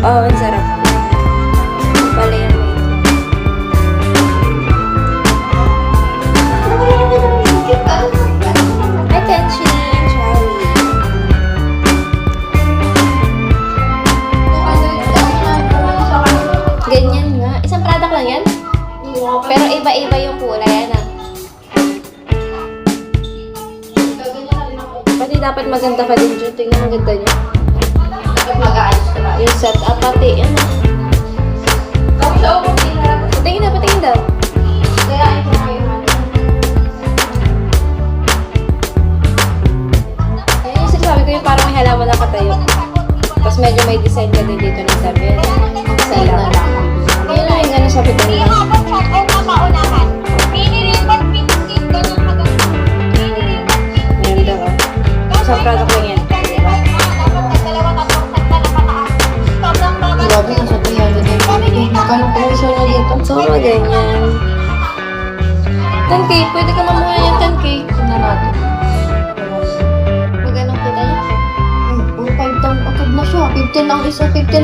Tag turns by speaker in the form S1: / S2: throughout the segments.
S1: Oo, ang sarap. Pala yan. Attention, Charlie. Ganyan nga. Isang product lang yan? Pero iba-iba yung kulay, ano? Pati dapat maganda ka din dyan. Tingnan ang ganda niya.
S2: Mag-aayos ka na.
S1: Yung setup pati, ano? Patingin daw, patingin daw.
S2: Kaya ito ngayon.
S1: Ayun yung sinasabi ko yung parang may halaman na katayo. Tapos medyo may design ka din dito ng sabi. Sa lang. Yun lang yung gano'n sabi ko nila. Ganda ko. Isang product lang yan.
S2: Grabe, nasa 300 din. Magkano presyo na dito?
S1: So, ganyan. 10K. Pwede ka mamuha yan 10K.
S2: Tingnan natin.
S1: Magkano kita niya?
S2: 5 down agad na siya. 15 ang isa. 15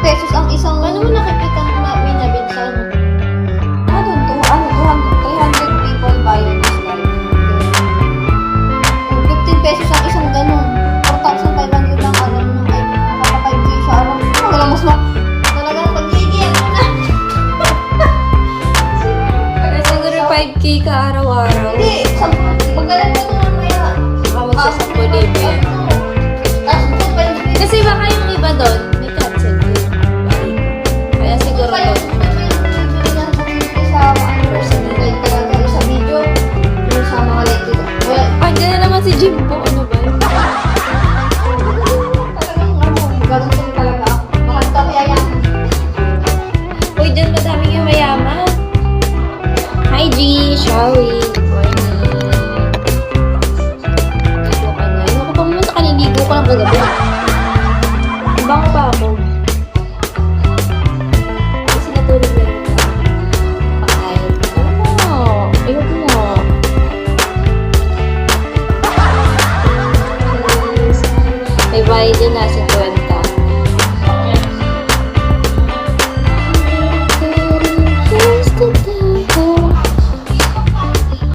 S2: pesos ang isang...
S1: Paano mo nakikita na binabin sa ano?
S2: Doon to? 300 people buying this live. 15 pesos ang isang ganun. 4,500 lang alam mo. Ay, nakaka-5K siya. Alam mo, wala mas ma... Talagang pag-gigil mo na.
S1: Kaya siguro 5K ka araw-araw.
S2: Hindi, magalan mo naman maya.
S1: Baka magsasakbo libre yan. Kasi baka yung iba doon, may cancel din. Kaya siguro doon. Ay, dyan na naman si Jimbo. Ano ba yun? Uy, dyan madaming yung mayaman. Hi, G. Shall we? Good morning. Ligo ka na. Ayun ako pa muna kaliligo ko lang kagabi. Bango pa ako. Kasi natulog na yun. Pakain. Oh, ayun mo. May bayad din na.